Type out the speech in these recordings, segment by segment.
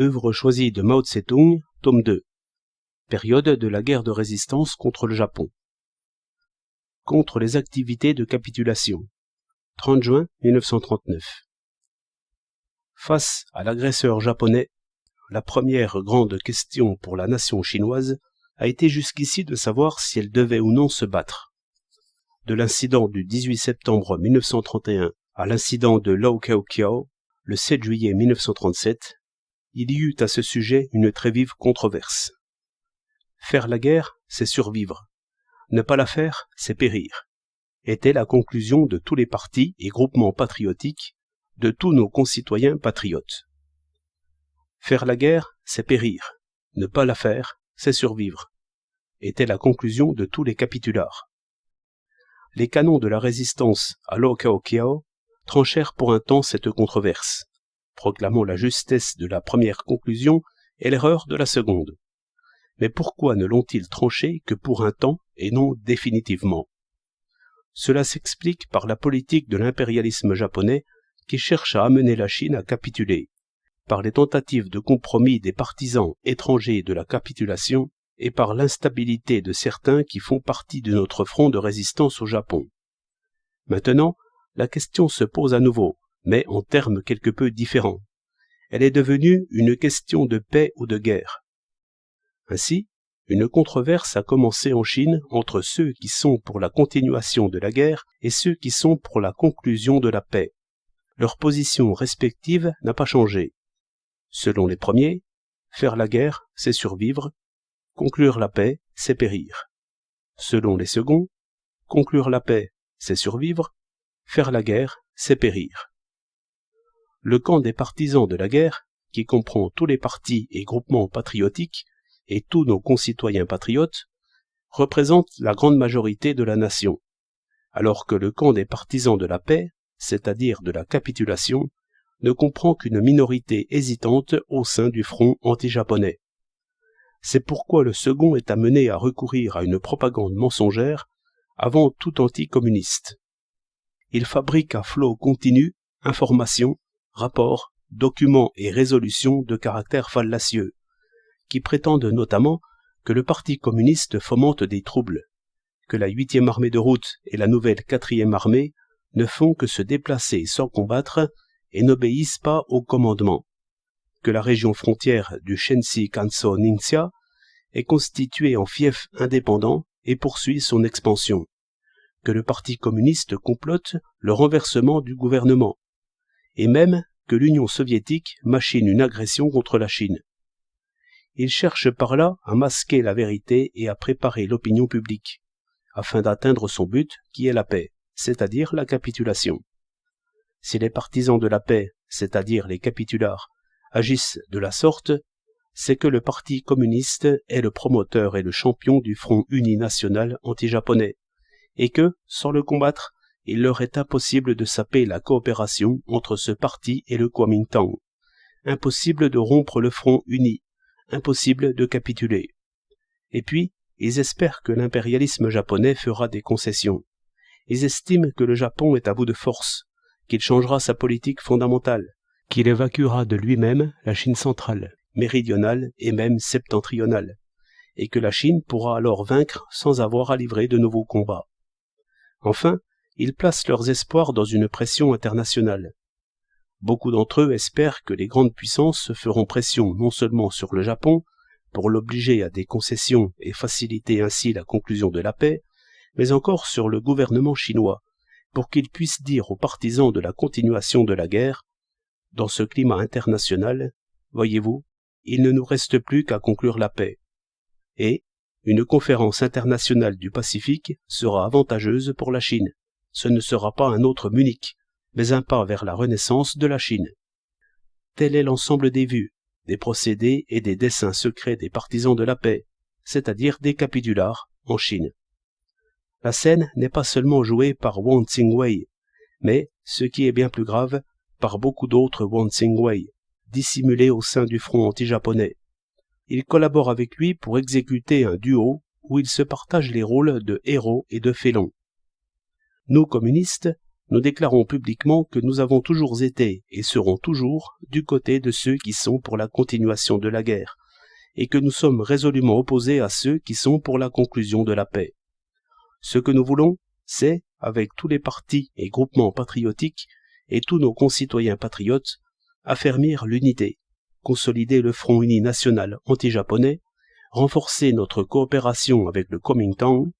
Œuvre choisie de Mao Tse-tung, tome 2. Période de la guerre de résistance contre le Japon. Contre les activités de capitulation. 30 juin 1939. Face à l'agresseur japonais, la première grande question pour la nation chinoise a été jusqu'ici de savoir si elle devait ou non se battre. De l'incident du 18 septembre 1931 à l'incident de Lau-Kiau-Kiau, le 7 juillet 1937, il y eut à ce sujet une très vive controverse. Faire la guerre, c'est survivre. Ne pas la faire, c'est périr, était la conclusion de tous les partis et groupements patriotiques, de tous nos concitoyens patriotes. Faire la guerre, c'est périr. Ne pas la faire, c'est survivre, était la conclusion de tous les capitulars. Les canons de la résistance à Lau-Kiau-Kiau tranchèrent pour un temps cette controverse, proclamant la justesse de la première conclusion et l'erreur de la seconde. Mais pourquoi ne l'ont-ils tranché que pour un temps et non définitivement? Cela s'explique par la politique de l'impérialisme japonais qui cherche à amener la Chine à capituler, par les tentatives de compromis des partisans étrangers de la capitulation et par l'instabilité de certains qui font partie de notre front de résistance au Japon. Maintenant, la question se pose à nouveau, mais en termes quelque peu différents. Elle est devenue une question de paix ou de guerre. Ainsi, une controverse a commencé en Chine entre ceux qui sont pour la continuation de la guerre et ceux qui sont pour la conclusion de la paix. Leur position respective n'a pas changé. Selon les premiers, faire la guerre, c'est survivre, conclure la paix, c'est périr. Selon les seconds, conclure la paix, c'est survivre, faire la guerre, c'est périr. Le camp des partisans de la guerre, qui comprend tous les partis et groupements patriotiques et tous nos concitoyens patriotes, représente la grande majorité de la nation, alors que le camp des partisans de la paix, c'est-à-dire de la capitulation, ne comprend qu'une minorité hésitante au sein du front anti-japonais. C'est pourquoi le second est amené à recourir à une propagande mensongère avant tout anticommuniste. Il fabrique à flot continu informations, rapports, documents et résolutions de caractère fallacieux, qui prétendent notamment que le Parti communiste fomente des troubles, que la 8e armée de route et la nouvelle 4e armée ne font que se déplacer sans combattre et n'obéissent pas au commandement, que la région frontière du Shensi-Kanso-Ningxia est constituée en fief indépendant et poursuit son expansion, que le Parti communiste complote le renversement du gouvernement, et même que l'Union soviétique machine une agression contre la Chine. Il cherche par là à masquer la vérité et à préparer l'opinion publique, afin d'atteindre son but qui est la paix, c'est-à-dire la capitulation. Si les partisans de la paix, c'est-à-dire les capitulars, agissent de la sorte, c'est que le Parti communiste est le promoteur et le champion du front uni national anti-japonais, et que, sans le combattre, il leur est impossible de saper la coopération entre ce parti et le Kuomintang, impossible de rompre le front uni, impossible de capituler. Et puis, ils espèrent que l'impérialisme japonais fera des concessions. Ils estiment que le Japon est à bout de force, qu'il changera sa politique fondamentale, qu'il évacuera de lui-même la Chine centrale, méridionale et même septentrionale, et que la Chine pourra alors vaincre sans avoir à livrer de nouveaux combats. Enfin, ils placent leurs espoirs dans une pression internationale. Beaucoup d'entre eux espèrent que les grandes puissances feront pression non seulement sur le Japon, pour l'obliger à des concessions et faciliter ainsi la conclusion de la paix, mais encore sur le gouvernement chinois, pour qu'il puisse dire aux partisans de la continuation de la guerre, dans ce climat international, voyez-vous, il ne nous reste plus qu'à conclure la paix. Et une conférence internationale du Pacifique sera avantageuse pour la Chine. Ce ne sera pas un autre Munich, mais un pas vers la renaissance de la Chine. Tel est l'ensemble des vues, des procédés et des desseins secrets des partisans de la paix, c'est-à-dire des capitulars, en Chine. La scène n'est pas seulement jouée par Wang Tsingwei, mais, ce qui est bien plus grave, par beaucoup d'autres Wang Tsingwei, dissimulés au sein du front anti-japonais. Ils collaborent avec lui pour exécuter un duo où ils se partagent les rôles de héros et de félons. Nous, communistes, nous déclarons publiquement que nous avons toujours été et serons toujours du côté de ceux qui sont pour la continuation de la guerre, et que nous sommes résolument opposés à ceux qui sont pour la conclusion de la paix. Ce que nous voulons, c'est, avec tous les partis et groupements patriotiques et tous nos concitoyens patriotes, affermir l'unité, consolider le front uni national anti-japonais, renforcer notre coopération avec le Kuomintang,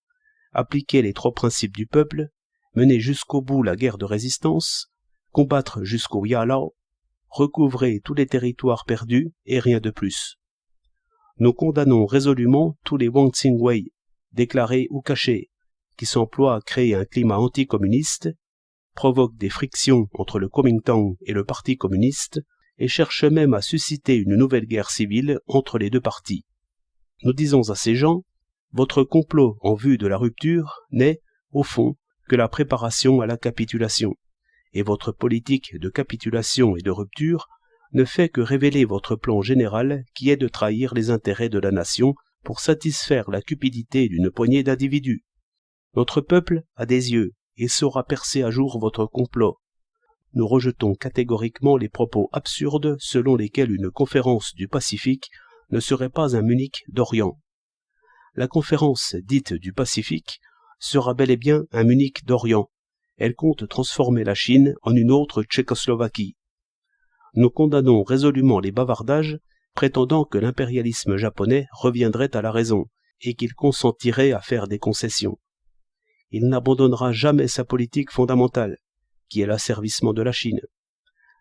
appliquer les 3 principes du peuple, mener jusqu'au bout la guerre de résistance, combattre jusqu'au Yalao, recouvrer tous les territoires perdus et rien de plus. Nous condamnons résolument tous les Wang Tsingwei, déclarés ou cachés, qui s'emploient à créer un climat anticommuniste, provoquent des frictions entre le Kuomintang et le Parti communiste et cherchent même à susciter une nouvelle guerre civile entre les 2 partis. Nous disons à ces gens, votre complot en vue de la rupture n'est, au fond, que la préparation à la capitulation, et votre politique de capitulation et de rupture ne fait que révéler votre plan général qui est de trahir les intérêts de la nation pour satisfaire la cupidité d'une poignée d'individus. Notre peuple a des yeux et saura percer à jour votre complot. Nous rejetons catégoriquement les propos absurdes selon lesquels une conférence du Pacifique ne serait pas un Munich d'Orient. La conférence dite du Pacifique sera bel et bien un Munich d'Orient. Elle compte transformer la Chine en une autre Tchécoslovaquie. Nous condamnons résolument les bavardages prétendant que l'impérialisme japonais reviendrait à la raison et qu'il consentirait à faire des concessions. Il n'abandonnera jamais sa politique fondamentale, qui est l'asservissement de la Chine.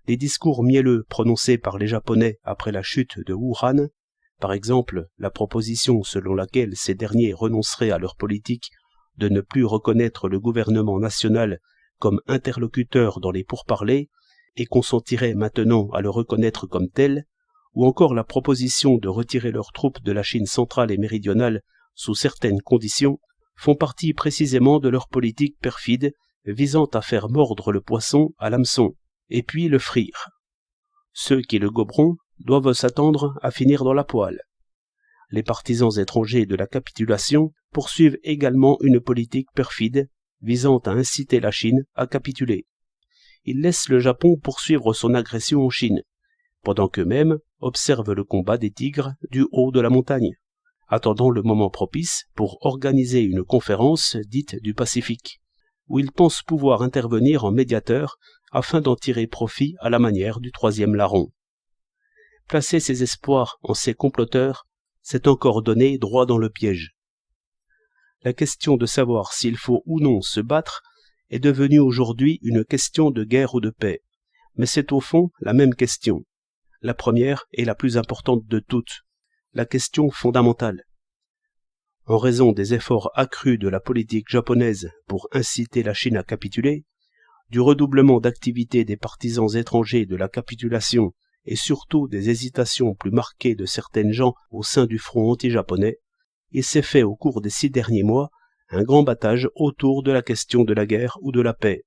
Les discours mielleux prononcés par les Japonais après la chute de Wuhan, par exemple la proposition selon laquelle ces derniers renonceraient à leur politique de ne plus reconnaître le gouvernement national comme interlocuteur dans les pourparlers et consentiraient maintenant à le reconnaître comme tel, ou encore la proposition de retirer leurs troupes de la Chine centrale et méridionale sous certaines conditions, font partie précisément de leur politique perfide visant à faire mordre le poisson à l'hameçon, et puis le frire. Ceux qui le goberont doivent s'attendre à finir dans la poêle. Les partisans étrangers de la capitulation poursuivent également une politique perfide visant à inciter la Chine à capituler. Ils laissent le Japon poursuivre son agression en Chine, pendant qu'eux-mêmes observent le combat des tigres du haut de la montagne, attendant le moment propice pour organiser une conférence dite du Pacifique, où ils pensent pouvoir intervenir en médiateur afin d'en tirer profit à la manière du 3e larron. Placer ses espoirs en ces comploteurs, c'est encore donner droit dans le piège. La question de savoir s'il faut ou non se battre est devenue aujourd'hui une question de guerre ou de paix, mais c'est au fond la même question. La première est la plus importante de toutes, la question fondamentale. En raison des efforts accrus de la politique japonaise pour inciter la Chine à capituler, du redoublement d'activité des partisans étrangers de la capitulation et surtout des hésitations plus marquées de certaines gens au sein du front anti-japonais, il s'est fait au cours des 6 derniers mois un grand battage autour de la question de la guerre ou de la paix.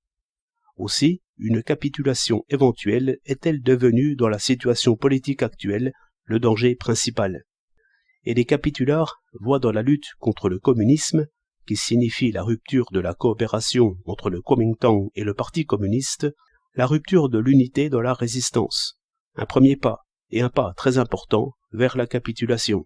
Aussi, une capitulation éventuelle est-elle devenue dans la situation politique actuelle le danger principal. Et les capitulars voient dans la lutte contre le communisme, qui signifie la rupture de la coopération entre le Kuomintang et le Parti communiste, la rupture de l'unité dans la résistance, un premier pas, et un pas très important, vers la capitulation.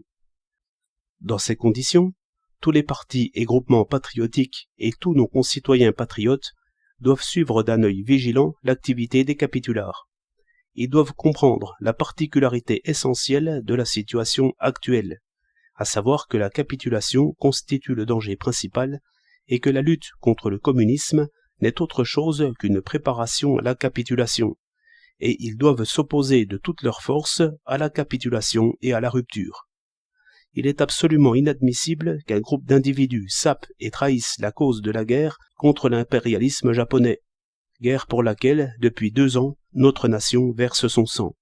Dans ces conditions, tous les partis et groupements patriotiques et tous nos concitoyens patriotes doivent suivre d'un œil vigilant l'activité des capitulars. Ils doivent comprendre la particularité essentielle de la situation actuelle, à savoir que la capitulation constitue le danger principal et que la lutte contre le communisme n'est autre chose qu'une préparation à la capitulation, et ils doivent s'opposer de toutes leurs forces à la capitulation et à la rupture. Il est absolument inadmissible qu'un groupe d'individus sape et trahisse la cause de la guerre contre l'impérialisme japonais, guerre pour laquelle, depuis 2 ans, notre nation verse son sang.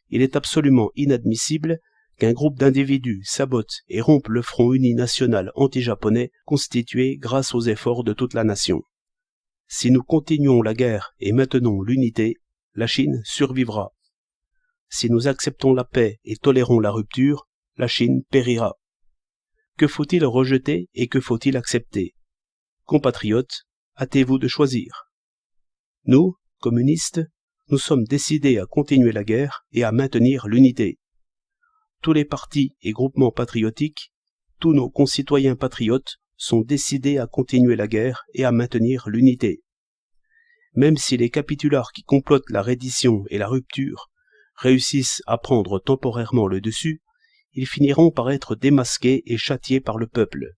Il est absolument inadmissible qu'un groupe d'individus sabote et rompe le front uni national anti-japonais constitué grâce aux efforts de toute la nation. Si nous continuons la guerre et maintenons l'unité, la Chine survivra. Si nous acceptons la paix et tolérons la rupture, la Chine périra. Que faut-il rejeter et que faut-il accepter? Compatriotes, hâtez-vous de choisir. Nous, communistes, nous sommes décidés à continuer la guerre et à maintenir l'unité. Tous les partis et groupements patriotiques, tous nos concitoyens patriotes sont décidés à continuer la guerre et à maintenir l'unité. Même si les capitulards qui complotent la reddition et la rupture réussissent à prendre temporairement le dessus, ils finiront par être démasqués et châtiés par le peuple.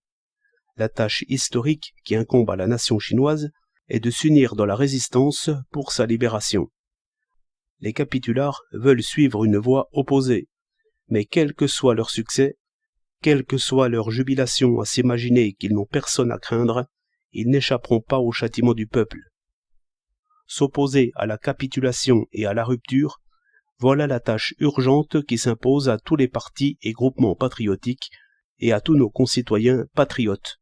La tâche historique qui incombe à la nation chinoise est de s'unir dans la résistance pour sa libération. Les capitulards veulent suivre une voie opposée, mais quel que soit leur succès, quelle que soit leur jubilation à s'imaginer qu'ils n'ont personne à craindre, ils n'échapperont pas au châtiment du peuple. S'opposer à la capitulation et à la rupture, voilà la tâche urgente qui s'impose à tous les partis et groupements patriotiques et à tous nos concitoyens patriotes.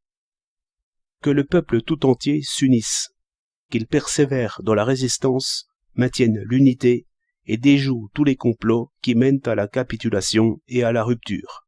Que le peuple tout entier s'unisse, qu'il persévère dans la résistance, maintienne l'unité et déjoue tous les complots qui mènent à la capitulation et à la rupture.